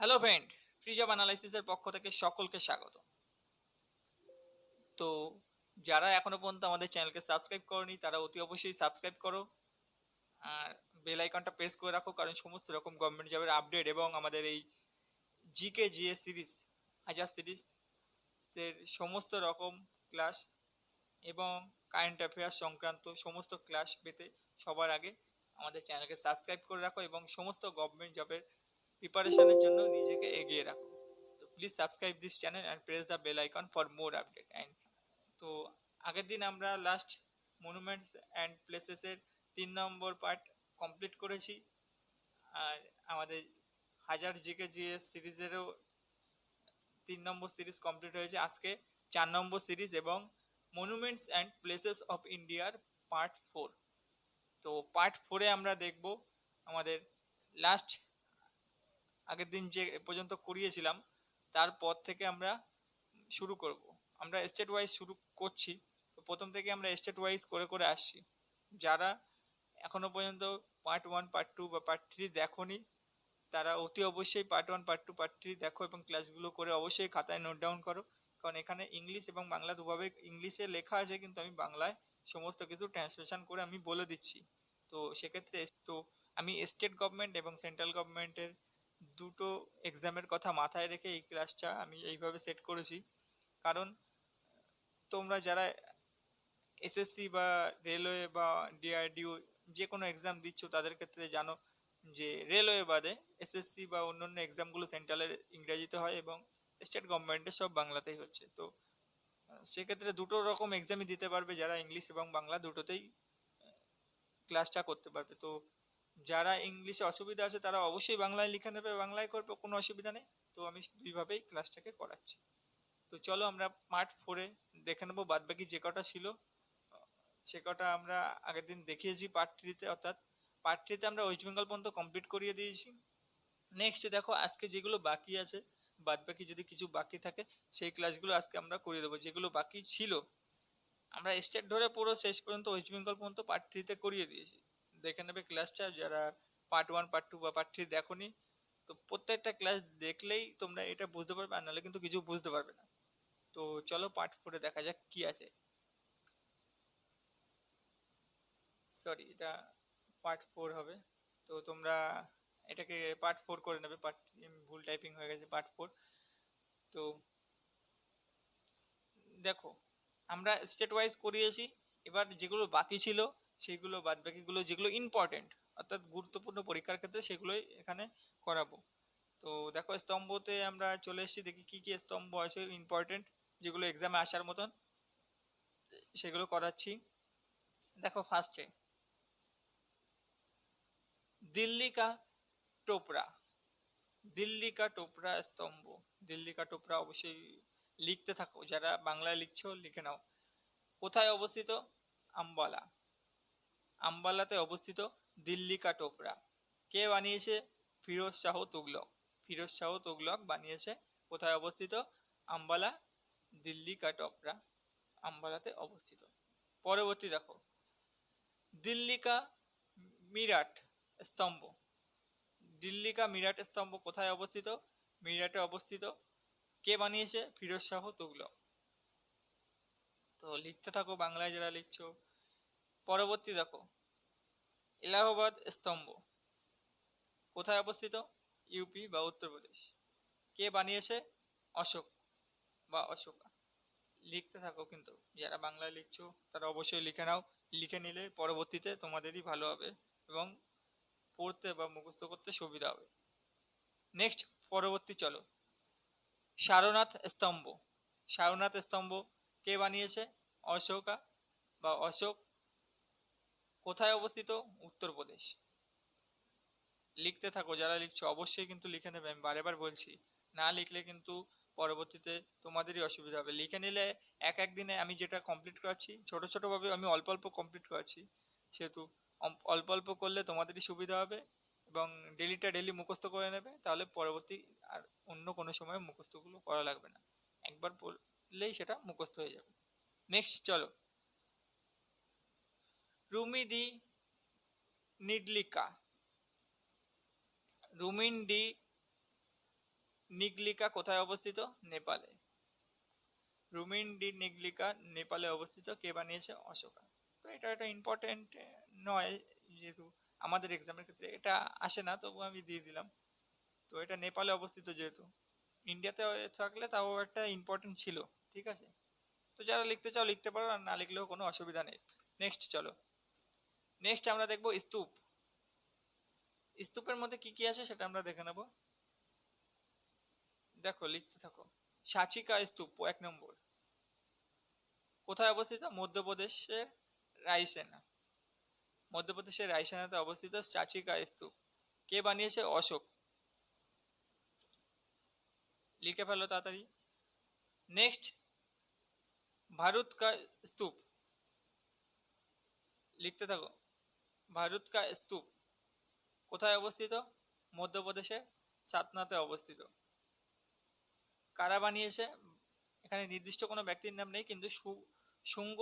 Hello friend, free job অ্যানালাইসিসের পক্ষ থেকে সকলকে স্বাগত। তো যারা এখনো পর্যন্ত আমাদের চ্যানেলকে সাবস্ক্রাইব করনি তারা অতি অবশ্যই সাবস্ক্রাইব করো আর বেল আইকনটা প্রেস করে রাখো, কারণ সমস্ত রকম গভর্নমেন্ট জবের আপডেট এবং আমাদের এই জিকে জিএস সিরিজ হাজার সিরিজ এর সমস্ত রকম ক্লাস এবং কারেন্ট অ্যাফেয়ার্স সংক্রান্ত সমস্ত ক্লাস পেতে সবার আগে আমাদের চ্যানেলকে সাবস্ক্রাইব করে রাখো এবং সমস্ত গভর্নমেন্ট জবের প্রিপারেশনের জন্য নিজেকে এগিয়ে রাখো। So please subscribe this channel and press the bell icon for more update. And তো আগের দিন আমরা লাস্ট মনুমেন্টস অ্যান্ড প্লেসেসের 3 নম্বর পার্ট কমপ্লিট করেছি, আর আমাদের হাজার জিকে জিএস সিরিজেরও 3 নম্বর সিরিজ কমপ্লিট হয়েছে। আজকে 4 নম্বর সিরিজ এবং মনুমেন্টস অ্যান্ড প্লেসেস অফ ইন্ডিয়ার পার্ট 4। তো পার্ট 4-এ আমরা দেখব আমাদের লাস্ট আগের দিন যে পর্যন্ত করিয়েছিলাম তারপর থেকে আমরা শুরু করব। আমরা স্টেট ওয়াইজ শুরু করছি, তো প্রথম থেকে আমরা স্টেট ওয়াইজ করে করে আসছি। যারা এখনো পর্যন্ত পার্ট 1 পার্ট 2 বা পার্ট 3 দেখোনি তারা অতি অবশ্যই পার্ট 1 পার্ট 2 পার্ট 3 দেখো এবং ক্লাসগুলো করে অবশ্যই খাতায় নোট ডাউন করো, কারণ এখানে ইংলিশ এবং বাংলা দুভাবে ইংলিশে লেখা আছে, কিন্তু আমি বাংলায় সমস্ত কিছু ট্রান্সলেশন করে আমি বলে দিচ্ছি। তো সেক্ষেত্রে তো আমি স্টেট গভর্নমেন্ট এবং সেন্ট্রাল গভর্নমেন্টের দুটো এক্সামের কথা মাথায় রেখে এই ক্লাসটা আমি এইভাবে সেট করেছি। কারণ তোমরা যারা এসএসসি বা রেলওয়ে বা ডিআরডিও যে কোনো এক্সাম দিচ্ছ তাদের ক্ষেত্রে জানো যে রেলওয়ে বাদে এসএসসি বা অন্যান্য এক্সামগুলো সেন্ট্রালের ইংরেজিতে হয় এবং স্টেট গভর্নমেন্টের সব বাংলাতেই হচ্ছে। তো সেক্ষেত্রে দুটো রকম এক্সামই দিতে পারবে যারা ইংলিশ এবং বাংলা দুটোতেই ক্লাসটা করতে পারবে। তো যারা ইংলিশে অসুবিধা আছে তারা অবশ্যই বাংলায় লিখে নেবে, বাংলায় করবে, কোনো অসুবিধা নেই। তো আমি দুইভাবেই ক্লাসটাকে করাচ্ছি। তো চলো আমরা পার্ট 4-এ দেখে নেবো বাদবাকি যে কটা ছিল সে কটা আমরা আগের দিন দেখিয়েছি পার্ট 3-তে, অর্থাৎ পার্ট 3-তে আমরা ওয়েস্ট বেঙ্গল পর্যন্ত কমপ্লিট করিয়ে দিয়েছি। নেক্সট দেখো আজকে যেগুলো বাকি আছে, বাদ বাকি যদি কিছু বাকি থাকে সেই ক্লাসগুলো আজকে আমরা করিয়ে দেবো। যেগুলো বাকি ছিল আমরা স্টেট ধরে পুরো শেষ পর্যন্ত ওয়েস্ট বেঙ্গল পর্যন্ত পার্ট 3-তে করিয়ে দিয়েছি। দেখে নেবে ক্লাসটা যারা পার্ট 1 পার্ট 2 বা পার্ট 3 দেখোনি। তো প্রত্যেকটা ক্লাস দেখলেই তোমরা এটা বুঝতে পারবে, আর নাহলে কিন্তু কিছু বুঝতে পারবে না। তো চলো পার্ট 4-এ দেখা যাক কি আছে। সরি, এটা পার্ট 4 হবে। তো তোমরা এটাকে পার্ট 4 করে নেবে। ভুল টাইপিং হয়ে গেছে, পার্ট 4। তো দেখো আমরা স্টেট ওয়াইজ করিয়েছি, এবার যেগুলো বাকি ছিল সেগুলো বাদ বাকিগুলো যেগুলো ইম্পর্টেন্ট অর্থাৎ গুরুত্বপূর্ণ পরীক্ষার ক্ষেত্রে সেগুলোই এখানে করাবো। তো দেখো স্তম্ভতে আমরা চলে এসেছি, দেখি কি কি স্তম্ভ আছে ইম্পর্টেন্ট যেগুলো এক্সামে আসার মতন, সেগুলো করাচ্ছি। দেখো ফার্স্টে দিল্লি কা টোপরা। দিল্লি কা টোপরা স্তম্ভ। দিল্লি কা টোপরা অবশ্যই লিখতে থাকো, যারা বাংলায় লিখছো লিখে নাও। কোথায় অবস্থিত? আম্বালা। আম্বালাতে অবস্থিত দিল্লি কা টোপরা। কে বানিয়েছে? ফিরোজ শাহ তুগলক। ফিরোজ শাহ তুগলক বানিয়েছে। কোথায় অবস্থিত? আম্বালা, দিল্লি কা টোপরা আম্বালাতে অবস্থিত। পরবর্তী দেখো দিল্লি কা মিরাট স্তম্ভ। দিল্লি কা মিরাট স্তম্ভ কোথায় অবস্থিত? মিরাটে অবস্থিত। কে বানিয়েছে? ফিরোজ শাহ তুগলক। তো লিখতে থাকো বাংলায় যারা লিখছো। পরবর্তী দেখো এলাহাবাদ স্তম্ভ কোথায় অবস্থিত? ইউপি বা উত্তরপ্রদেশ। কে বানিয়েছে? অশোক বা অশোকা। লিখতে থাকো, কিন্তু যারা বাংলায় লিখছো তারা অবশ্যই লিখে নাও। লিখে নিলে পরবর্তীতে তোমাদেরই ভালো হবে এবং পড়তে বা মুখস্থ করতে সুবিধা হবে। নেক্সট পরবর্তী চলো সারনাথ স্তম্ভ। সারনাথ স্তম্ভ কে বানিয়েছে? অশোকা বা অশোক। কোথায় অবস্থিত? উত্তরপ্রদেশ। লিখতে থাকো, যারা লিখছো অবশ্যই কিন্তু লিখে নেবে, আমি বারে বার বলছি। না লিখলে কিন্তু পরবর্তীতে তোমাদেরই অসুবিধা হবে। লিখে নিলে এক এক দিনে আমি যেটা কমপ্লিট করাচ্ছি ছোট ছোট ভাবে আমি অল্প অল্প কমপ্লিট করাচ্ছি, সেহেতু অল্প অল্প করলে তোমাদেরই সুবিধা হবে এবং ডেলিটা ডেলি মুখস্থ করে নেবে, তাহলে পরবর্তী আর অন্য কোনো সময় মুখস্থগুলো করা লাগবে না, একবার পড়লেই সেটা মুখস্থ হয়ে যাবে। নেক্সট চলো রুমি দি নিডলিকা। রুমিন ডি নিগলিকা কোথায় অবস্থিত? নেপালে। রুমিন ডি নিগলিকা নেপালে অবস্থিত। কে বানিয়েছে? অশোকা। তো এটা একটা ইম্পর্টেন্ট নয়, যেহেতু আমাদের এক্সামের ক্ষেত্রে এটা আসে না, তবু আমি দিয়ে দিলাম। তো এটা নেপালে অবস্থিত, যেহেতু ইন্ডিয়াতে থাকলে তাও একটা ইম্পর্টেন্ট ছিল। ঠিক আছে, তো যারা লিখতে চাও লিখতে পারো, আর না লিখলেও কোনো অসুবিধা নেই। নেক্সট চলো, নেক্সট আমরা দেখবো স্তূপ। স্তূপের মধ্যে কি কি আছে সেটা আমরা দেখে নেব। দেখো, লিখতে থাকো। সাচিকা স্তূপ 1 নম্বর। কোথায় অবস্থিত? মধ্যপ্রদেশের রায়সেনা। মধ্যপ্রদেশের রায়সেনাতে অবস্থিত সাচিকা স্তূপ। কে বানিয়েছে? অশোক। লিখে ফেলো তাড়াতাড়ি। নেক্সট, ভারত কা স্তূপ। লিখতে থাকো। ভারত কা স্তূপ কোথায় অবস্থিত? মধ্যপ্রদেশের সাতনাতে অবস্থিত। কারা বানিয়েছে? এখানে নির্দিষ্ট কোনো ব্যক্তির নাম নেই, কিন্তু শুঙ্গ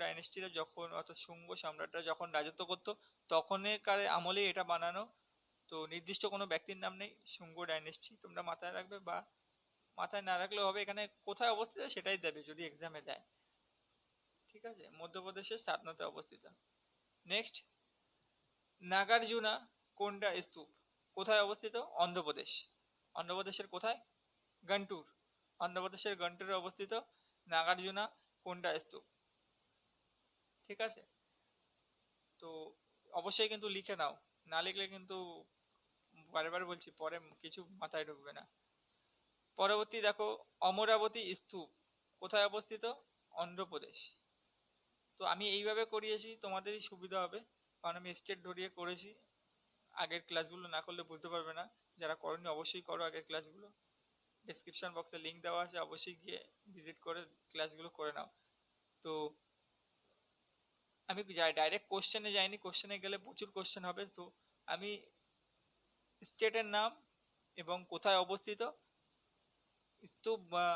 ডাইনেস্টিরা যখন, অর্থাৎ শুঙ্গ সম্রাটরা যখন রাজত্ব করতো তখনকার আমলে এটা বানানো। তো নির্দিষ্ট কোনো ব্যক্তির নাম নেই। শুঙ্গ ডাইনেস্টি তোমরা মাথায় রাখবে, বা মাথায় না রাখলেও হবে, এখানে কোথায় অবস্থিত সেটাই দেবে যদি এক্সামে দেয়। ঠিক আছে, মধ্যপ্রদেশের সাতনাতে অবস্থিত। নেক্সট, নাগার্জুনা কোন্ডা স্তূপ কোথায় অবস্থিত? অন্ধ্রপ্রদেশ। অন্ধ্রপ্রদেশের কোথায়? গন্টুর। অন্ধ্রপ্রদেশের গন্টুরে অবস্থিত নাগার্জুনা কোন্ডা স্তূপ। ঠিক আছে, তো অবশ্যই কিন্তু লিখে নাও, না লিখলে কিন্তু বারবার বলছি পরে কিছু মাথায় ঢুকবে না। পরবর্তী দেখো, অমরাবতী স্তূপ কোথায় অবস্থিত? অন্ধ্রপ্রদেশ। তো আমি এইভাবে করিয়েছি, তোমাদেরই সুবিধা হবে, কারণ আমি স্টেট ধরিয়ে করেছি। আগের ক্লাসগুলো না করলে বুঝতে পারবে না। যারা করনি অবশ্যই করো আগের ক্লাসগুলো। ডেসক্রিপশন বক্সে লিঙ্ক দেওয়া আছে, অবশ্যই গিয়ে ভিজিট করে ক্লাসগুলো করে নাও। তো আমি ডাইরেক্ট কোশ্চেনে যাইনি, কোশ্চেনে গেলে প্রচুর কোশ্চেন হবে। তো আমি স্টেটের নাম এবং কোথায় অবস্থিত স্তূপ বা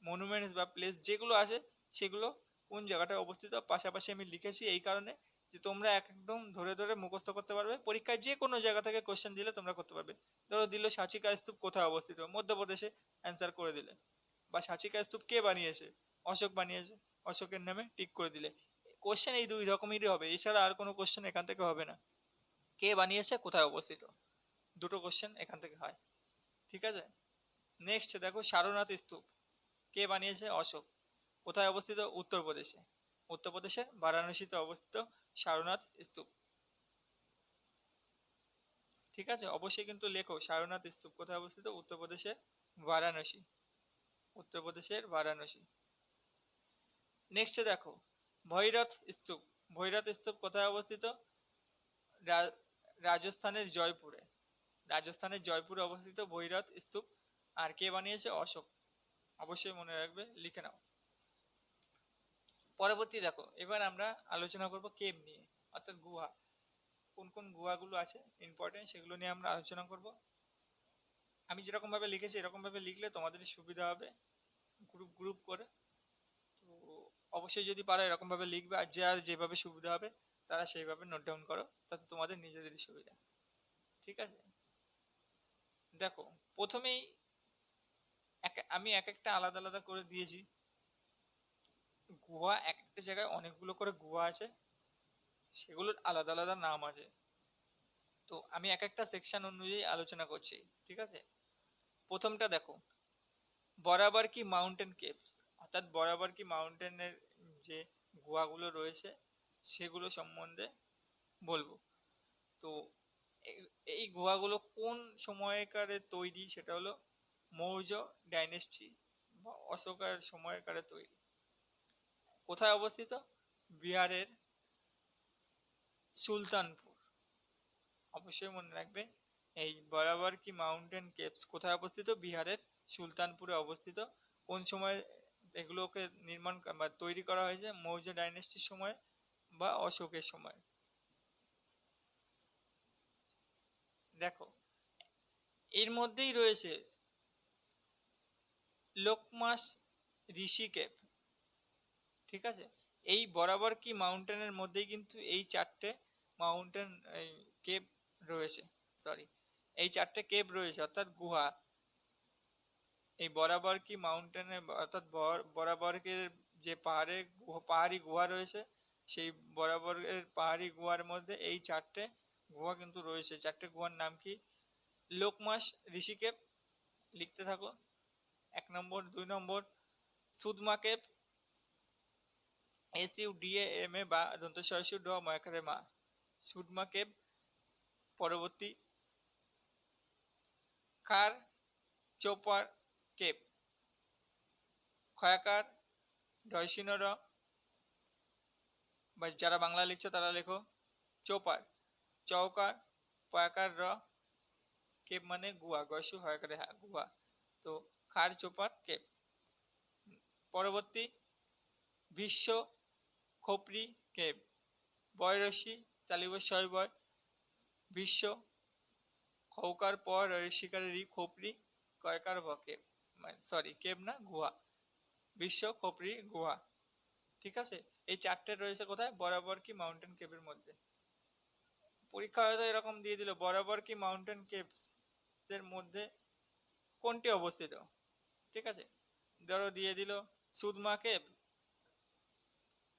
মনুমেন্টস বা প্লেস যেগুলো আছে সেগুলো কোন জায়গাটায় অবস্থিত পাশাপাশি আমি লিখেছি, এই কারণে যে তোমরা একদম ধরে ধরে মুখস্থ করতে পারবে। পরীক্ষায় যে কোনো জায়গা থেকে কোশ্চেন দিলে তোমরা করতে পারবে। ধরো দিল সাচিকা স্তূপ কোথায় অবস্থিত? মধ্যপ্রদেশে, অ্যান্সার করে দিলে। বা সাচিকা স্তূপ কে বানিয়েছে? অশোক বানিয়েছে, অশোকের নামে টিক করে দিলে। কোশ্চেন এই দুই রকমেরই হবে, এছাড়া আর কোনো কোশ্চেন এখান থেকে হবে না। কে বানিয়েছে, কোথায় অবস্থিত, দুটো কোশ্চেন এখান থেকে হয়। ঠিক আছে, নেক্সট দেখো, সারনাথ স্তূপ কে বানিয়েছে? অশোক। কোথায় অবস্থিত? উত্তরপ্রদেশে। উত্তরপ্রদেশের বারাণসীতে অবস্থিত সারনাথ স্তূপ। ঠিক আছে, অবশ্যই কিন্তু লেখো, সারনাথ স্তূপ কোথায় অবস্থিত? উত্তরপ্রদেশের বারাণসী। উত্তরপ্রদেশের বারাণসী। নেক্সট দেখো, ভৈরথ স্তূপ। ভৈরথ স্তূপ কোথায় অবস্থিত? রাজস্থানের জয়পুরে। রাজস্থানের জয়পুরে অবস্থিত ভৈরথ স্তূপ। আর কে বানিয়েছে? অশোক। অবশ্যই মনে রাখবে, লিখে নাও। পরবর্তী দেখো, এবার আমরা আলোচনা করব কেভ নিয়ে, অর্থাৎ গুহা। কোন কোন গুহাগুলো আছে ইম্পর্টেন্ট সেগুলো নিয়ে আমরা আলোচনা করব। আমি যেরকম ভাবে লিখেছি এরকম ভাবে লিখলে তোমাদের সুবিধা হবে, গ্রুপ গ্রুপ করে। তো অবশ্যই যদি পারো এরকম ভাবে লিখবে, আর যার যেভাবে সুবিধা হবে তারা সেইভাবে নোট ডাউন করো, তাতে তোমাদের নিজেদেরই সুবিধা। ঠিক আছে, দেখো প্রথমেই আমি এক একটা আলাদা আলাদা করে দিয়েছি গুহা। এক একটা জায়গায় অনেকগুলো করে গুহা আছে, সেগুলোর আলাদা আলাদা নাম আছে। তো আমি এক একটা সেকশন অনুযায়ী আলোচনা করছি। ঠিক আছে, প্রথমটা দেখো, বরাবর কি মাউন্টেন কেভস, অর্থাৎ বরাবর কি মাউন্টেনের যে গুহাগুলো রয়েছে সেগুলো সম্বন্ধে বলবো। তো এই গুহাগুলো কোন সময়কারে তৈরি সেটা হলো মৌর্য ডাইনেস্টি বা অশোকার সময়কারে তৈরি। কোথায় অবস্থিত? বিহারের সুলতানপুর। অবশ্যই মনে রাখবে, এই বরাবর কি মাউন্টেন কেভস কোথায় অবস্থিত? বিহারের সুলতানপুরে অবস্থিত। কোন সময় এগুলোকে নির্মাণ বা তৈরি করা হয়েছে? মৌর্য ডাইনেস্টির সময় বা অশোকের সময়। দেখো, এর মধ্যেই রয়েছে লোকমাস ঋষি কেভ। ঠিক আছে, এই বরাবর কি মাউন্টেনের মধ্যেই কিন্তু এই চারটে মাউন্টেন কেভ রয়েছে। সরি, এই 4টে কেভ রয়েছে অর্থাৎ গুহা। এই বরাবর কি মাউন্টেনে অর্থাৎ বরাবরের যে পাহাড়ি গুহা রয়েছে, সেই বরাবরের পাহাড়ি গুহার মধ্যে এই 4টে গুহা কিন্তু রয়েছে। 4টে গুহার নাম কি? লোকমাস ঋষি কেভ, লিখতে থাকো। 1 নম্বর। 2 নম্বর সুদমা কেভ, SUDAMA বা দন্তস্বয়সু ড ময়াকারে মা, সুদমা কেভ। পরবর্তী কার চোপার কেভ, খয়াকার ডয়সিনোর, বা যারা বাংলা লিখছো তারা লেখো চোপার, চৌকার পয়াকার র, কেভ মানে গুহা, গয়সু হয়াকারে হা, গুহা। তো খার চোপার কেভ। পরবর্তী বিশ্ব খোপরি কেভ, বয়রসি তালিব শৈবয়, বিশ্ব খৌকার পর শিকারের খোপরি কয়কার ভ কেভ, সরি কেভ না গুহা, বিশ্ব খোপরি গুহা। ঠিক আছে, এই 4টে রয়েছে কোথায়? বরাবর কি মাউন্টেন কেভের মধ্যে। পরীক্ষা হয়তো এরকম দিয়ে দিল, বরাবর কি মাউন্টেন কেভস এর মধ্যে কোনটি অবস্থিত। ঠিক আছে, ধরো দিয়ে দিল সুদমা কেভ,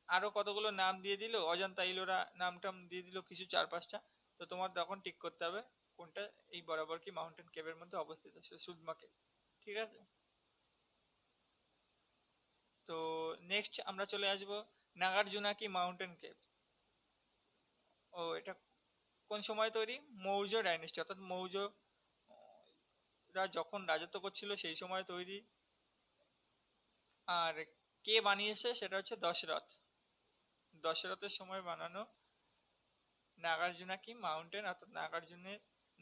আরো কতগুলো নাম দিয়ে দিল, অজন্তা ইলোরা নাম টাম দিয়ে দিল কিছু 4-5টা। তো তোমার তখন ঠিক করতে হবে কোনটা এই বরাবর কি মাউন্টেন কেভের মধ্যে অবস্থিত, সুদমা কেভ। ঠিক আছে, তো নেক্সট আমরা চলে আসবো নাগার্জুনা কি মাউন্টেন কেভস। ও এটা কোন সময় তৈরি? মৌর্য ডাইনেস্টি, অর্থাৎ মৌর্যরা যখন রাজত্ব করছিল সেই সময় তৈরি। আর কে বানিয়েছে? সেটা হচ্ছে দশরথ। দশরথের সময় বানানো নাগার্জুনা কি মাউন্টেন, অর্থাৎ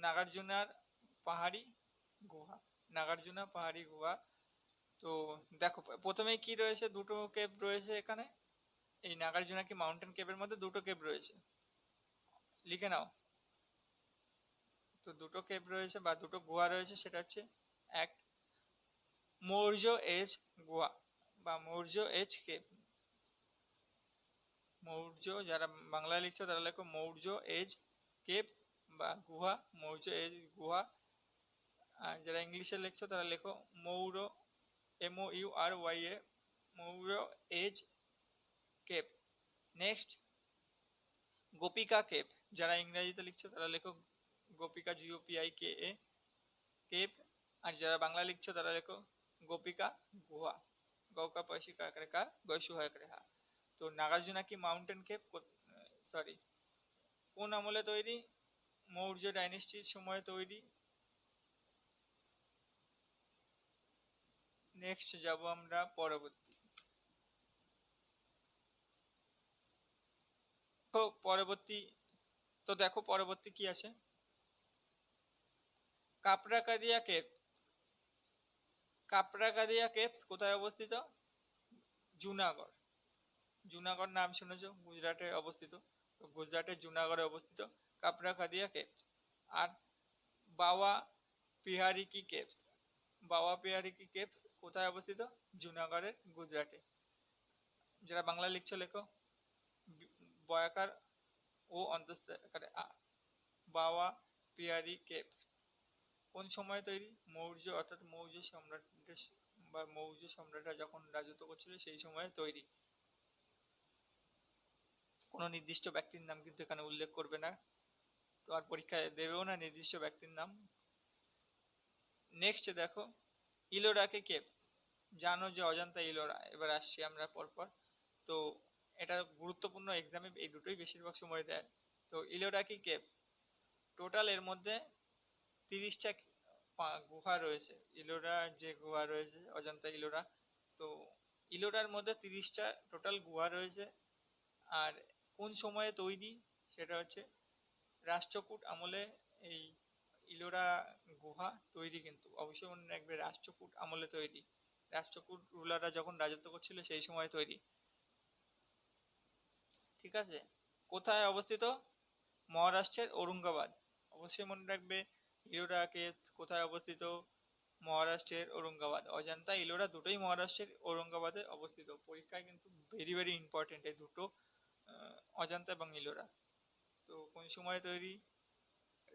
নাগার্জুনার পাহাড়ি গুহা, নাগার্জুনা পাহাড়ি গুহা। তো দেখো প্রথমে কি রয়েছে, দুটো কেভ রয়েছে এখানে। এই নাগার্জুনা কি মাউন্টেন কেভের মধ্যে দুটো কেভ রয়েছে, লিখে নাও। তো দুটো কেভ রয়েছে বা দুটো গুহা রয়েছে, সেটা হচ্ছে এক মৌর্য এজ গুহা বা মৌর্য এজ কেভ। মৌর্য, যারা বাংলা লিখছো তারা লেখো মৌর্য এজ কেভ বা গুহা, মৌর্য এজ গুহা। আর যারা ইংলিশে লিখছো তারা লেখো Maurya, MOURYA, Maurya as cave. Next Gopika cave, যারা ইংরেজিতে লিখছো তারা লেখো গোপিকা, GOPIKA কেভ। আর যারা বাংলা লিখছো তারা লেখো গোপিকা গুহা, গৌকা পয়সি কাকরে কা গয়সু হয় করে হা। তো নাগার্জুনা কি মাউন্টেন কেভ সরি কোন আমলে তৈরি? মৌর্য ডাইনেস্টির সময় তৈরি। নেক্সট যাব আমরা পরবর্তী। তো পরবর্তী, তো দেখো পরবর্তী কি আছে, কাপড়াকাদিয়া কেভস। কাপড়াকাদিয়া কেভস কোথায় অবস্থিত? জুনাগড়। জুনাগড় নাম শুনেছো, গুজরাটে অবস্থিত। তো গুজরাটের জুনাগড়ে অবস্থিত কাপড়াকাদিয়া কেভস। আর বাওয়া পিহারি কি কেভস, বাওয়া পিহারি কি কেভস কোথায় অবস্থিত? জুনাগড়ের, গুজরাটে। যারা বাংলা লিখছো লেখো বয়াকার ও অন্তঃস্থকারে আ, বাওয়া পিহারি কেভস। কোন সময় তৈরি? মৌর্য, অর্থাৎ মৌর্য সম্রাটদের বা মৌর্য সম্রাটরা যখন রাজত্ব করছিল সেই সময় তৈরি। কোনো নির্দিষ্ট ব্যক্তির নাম কিন্তু এখানে উল্লেখ করবে না, তো আর পরীক্ষায় দেবেও না নির্দিষ্ট ব্যক্তির নাম। নেক্সট দেখো ইলোরাকে কেভস, জানো যে অজন্তা ইলোরা। এবার আসছি আমরা পরপর। তো এটা গুরুত্বপূর্ণ, এক্সামে এই দুটোই বেশিরভাগ সময় দেয়। তো ইলোরাকি কেভ, টোটাল এর মধ্যে 30টা গুহা রয়েছে। ইলোরা যে গুহা রয়েছে অজন্তা ইলোরা, তো ইলোরার মধ্যে 30টা টোটাল গুহা রয়েছে। আর কোন সময়ে তৈরি? সেটা হচ্ছে রাষ্ট্রকূট আমলে এই ইলোরা গুহা তৈরি, কিন্তু অবশ্যই মনে রাখবে রাষ্ট্রকূট আমলে তৈরি। রাষ্ট্রকূট রুলাররা যখন রাজত্ব করছিল সেই সময় তৈরি। ঠিক আছে, কোথায় অবস্থিত? মহারাষ্ট্রের ঔরঙ্গাবাদ। অবশ্যই মনে রাখবে ইলোরা কেভস কোথায় অবস্থিত? মহারাষ্ট্রের ঔরঙ্গাবাদ। অজন্তা ইলোরা দুটোই মহারাষ্ট্রের ঔরঙ্গাবাদে অবস্থিত। পরীক্ষায় কিন্তু ভেরি ভেরি ইম্পর্টেন্ট এই দুটো, অজন্তা এবং ইলোরা। তো কোন সময় তৈরি?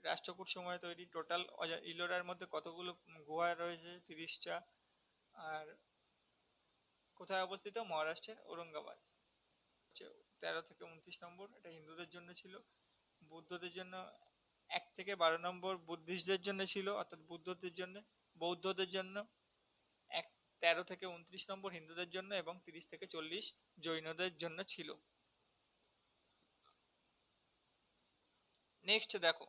রাষ্ট্রকূট সময়ে তৈরি। টোটাল ইলোরার মধ্যে কতগুলো গুহা রয়েছে? 30টা। আর কোথায় অবস্থিত? মহারাষ্ট্রের ঔরঙ্গাবাদ। 13 থেকে 29 নম্বর, এটা হিন্দুদের জন্য ছিল। বুদ্ধদের জন্য 1 থেকে 12 নম্বর বুদ্ধিস্টদের জন্য ছিল, অর্থাৎ বুদ্ধদের জন্য। বৌদ্ধদের জন্য 13 থেকে 29 নম্বর হিন্দুদের জন্য, এবং 30 থেকে 40 জৈনদের জন্য ছিল। নেক্সট দেখো,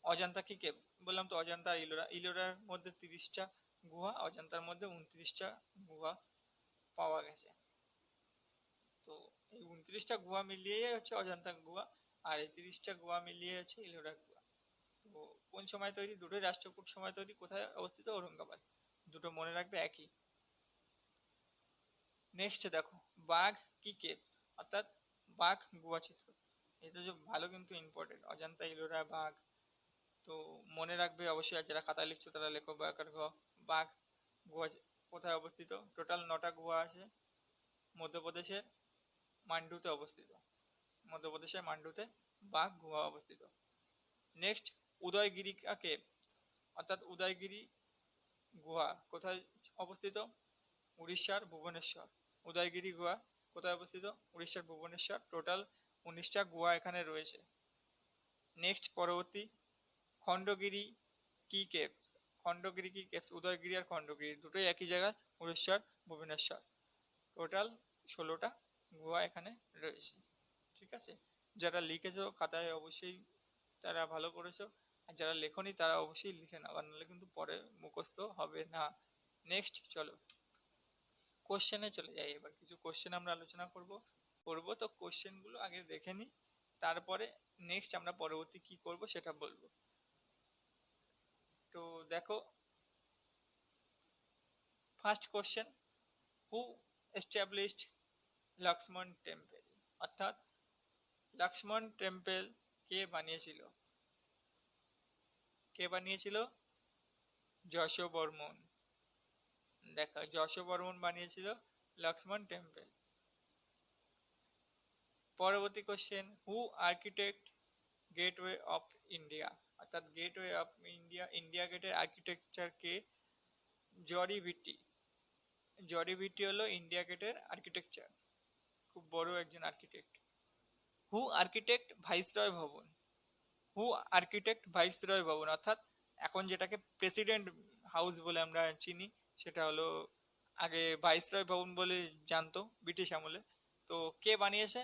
অজন্তা কি কেভ। বললাম তো অজন্তা আর ইলোরা। ইলোরার মধ্যে 30টা গুহা, অজন্তার মধ্যে 29টা গুহা পাওয়া গেছে। তো এই 29টা গুহা মিলিয়ে হচ্ছে অজন্তা গুহা, আর এই 30টা গুহা মিলিয়ে হচ্ছে ইলোরা গুহা। তো কোন সময় তৈরি? দুটোই রাষ্ট্রকূট সময় তৈরি। কোথায় অবস্থিত? ঔরঙ্গাবাদ। দুটো মনে রাখবে একই। নেক্সট দেখো, বাঘ কি কেভস, অর্থাৎ বাঘ গুহা চিত্র। এটা যে ভালো কিন্তু ইম্পর্টেন্ট, অজন্তা, ইলোরা, বাঘ। তো মনে রাখবে অবশ্যই, আর যারা খাতা লিখছো তারা লেখো বাঘ বাঘ গুহা কোথায় অবস্থিত। টোটাল 9টা গুহা আছে। মধ্যপ্রদেশের মান্ডুতে অবস্থিত। মধ্যপ্রদেশের মান্ডুতে বাঘ গুহা অবস্থিত। নেক্সট, উদয়গিরি কেভ, অর্থাৎ উদয়গিরি গুহা কোথায় অবস্থিত? উড়িষ্যার ভুবনেশ্বর। উদয়গিরি গুহা কোথায় অবস্থিত? উড়িষ্যার ভুবনেশ্বর। টোটাল 19টা গুহা এখানে রয়েছে। নেক্সট, পরবর্তী, খণ্ডগিরি কি কেভস। খণ্ডগিরি কি কেভস, উদয়গিরি আর খণ্ডগিরি দুটোই একই জায়গায়, উড়িষ্যার ভুবনেশ্বর। টোটাল 16টা গুহা এখানে রয়েছে। ঠিক আছে, যারা লিখেছো খাতায় অবশ্যই তারা ভালো করেছো, আর যারা লেখনি তারা অবশ্যই লিখে নাও, আর নাহলে কিন্তু পরে মুখস্থ হবে না। নেক্সট চলো কোশ্চেনে চলে যাই। এবার কিছু কোশ্চেন আমরা আলোচনা করব তো কোশ্চেনগুলো আগে দেখে নিই, তারপরে নেক্সট আমরা পরবর্তী কি করব সেটা বলবো। তো দেখো, ফার্স্ট কোশ্চেন, হু এস্টাবলিশড লক্ষ্মণ টেম্পল, অর্থাৎ লক্ষ্মণ টেম্পল কে বানিয়েছিল? কে বানিয়েছিল? যশোবর্মন। দেখো, যশোবর্মন বানিয়েছিল লক্ষ্মণ টেম্পল। পরবর্তী question, who architect gateway of India, অর্থাৎ গেটওয়ে অফ ইন্ডিয়া, ইন্ডিয়া গেটের আর্কিটেকচার কে? জরি ভিটি। জরি ভিটি হলো ইন্ডিয়া গেটের আর্কিটেকচার, খুব বড় একজন আর্কিটেক্ট। হু আর্কিটেক্ট ভাইসরয় ভবন। হু আর্কিটেক্ট ভাইসরয় ভবন, অর্থাৎ এখন যেটাকে প্রেসিডেন্ট হাউস বলে আমরা চিনি, সেটা হলো আগে ভাইসরয় ভবন বলে জানতো ব্রিটিশ আমলে। তো কে বানিয়েছে?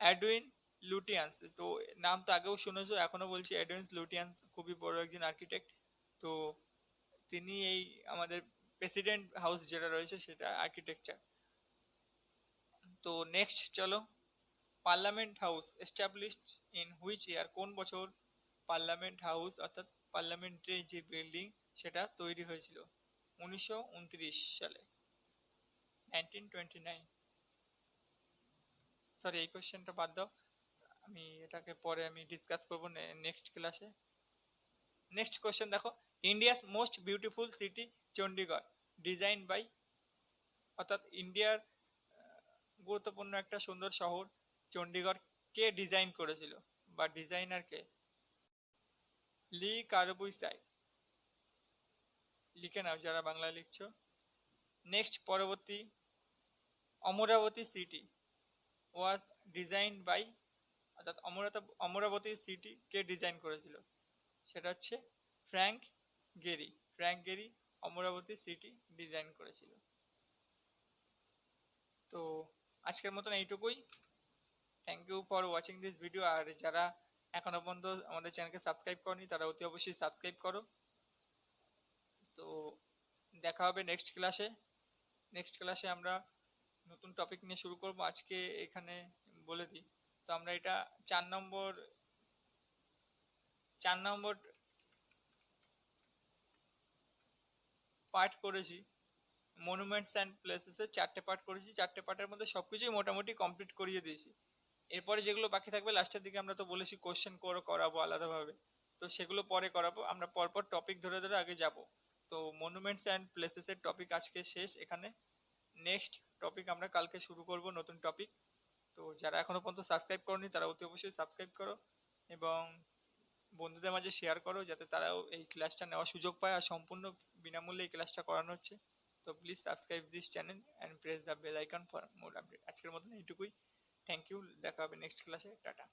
এডউইন লুটিয়ান্স। তো নাম তো আগেও শুনেছো, এখনো বলছি, এডউইন লুটিয়ান্স খুবই বড় একজন আর্কিটেক্ট। তো তিনি এই আমাদের প্রেসিডেন্ট হাউস যেটা রয়েছে সেটা আর্কিটেকচার। তো নেক্সট চলো, parliament house established in which year, কোন বছর পার্লামেন্ট হাউস অর্থাৎ পার্লামেন্টের যে বিল্ডিং সেটা তৈরি হয়েছিল? 1929 সালে, 1929। সরি, এই কোশ্চেনটা বাদ দাও, আমি এটাকে পরে ডিসকাস করবো নেক্সট ক্লাসে। নেক্সট কোশ্চেন দেখো, India's most beautiful city Chandigarh, design by, অর্থাৎ ইন্ডিয়ার গুরুত্বপূর্ণ একটা সুন্দর শহর চণ্ডীগড় কে ডিজাইন করেছিল, বা ডিজাইনার কে? লি কার্বুইসাই। লিখে নাও যারা বাংলা লিখছো। নেক্সট, পরবর্তী, Amaravati city was design by, অর্থাৎ অমরাবতী সিটি কে ডিজাইন করেছিল? সেটা হচ্ছে Frank Gehry. Frank Gehry Amaravati city design করেছিল। তো আজকের মতন এইটুকুই। Thank you for watching this video. আর যারা এখনো পর্যন্ত আমাদের চ্যানেলকে সাবস্ক্রাইব করনি তারা অতি অবশ্যই সাবস্ক্রাইব করো। তো দেখা হবে নেক্সট ক্লাসে। নেক্সট ক্লাসে আমরা নতুন টপিক নিয়ে শুরু করব। আজকে এখানে বলে দিই, তো আমরা এটা 4 নম্বর পার্ট করেছি। মনুমেন্টস অ্যান্ড প্লেসেসের 4টে পার্ট করেছি। 4টে পার্টের মধ্যে সবকিছুই মোটামুটি কমপ্লিট করিয়ে দিয়েছি। এরপরে যেগুলো বাকি থাকবে লাস্টের দিকে, আমরা তো বলেছি কোশ্চেন করাবো আলাদাভাবে, তো সেগুলো পরে করাবো। আমরা পরপর টপিক ধরে ধরে আগে যাব। তো মনুমেন্টস অ্যান্ড প্লেসেসের টপিক আজকে শেষ এখানে। নেক্সট টপিক আমরা কালকে শুরু করব, নতুন টপিক। তো যারা এখনো পর্যন্ত সাবস্ক্রাইব করনি তারা অতি অবশ্যই সাবস্ক্রাইব করো, এবং বন্ধুদের মাঝে শেয়ার করো, যাতে তারাও এই ক্লাসটা নেওয়ার সুযোগ পায়, আর সম্পূর্ণ বিনামূল্যে এই ক্লাসটা করানো হচ্ছে। তো please subscribe this channel and press the bell icon for more update. আজকের মতন এইটুকুই। থ্যাংক ইউ, দেখা হবে নেক্সট ক্লাসে। টাটা।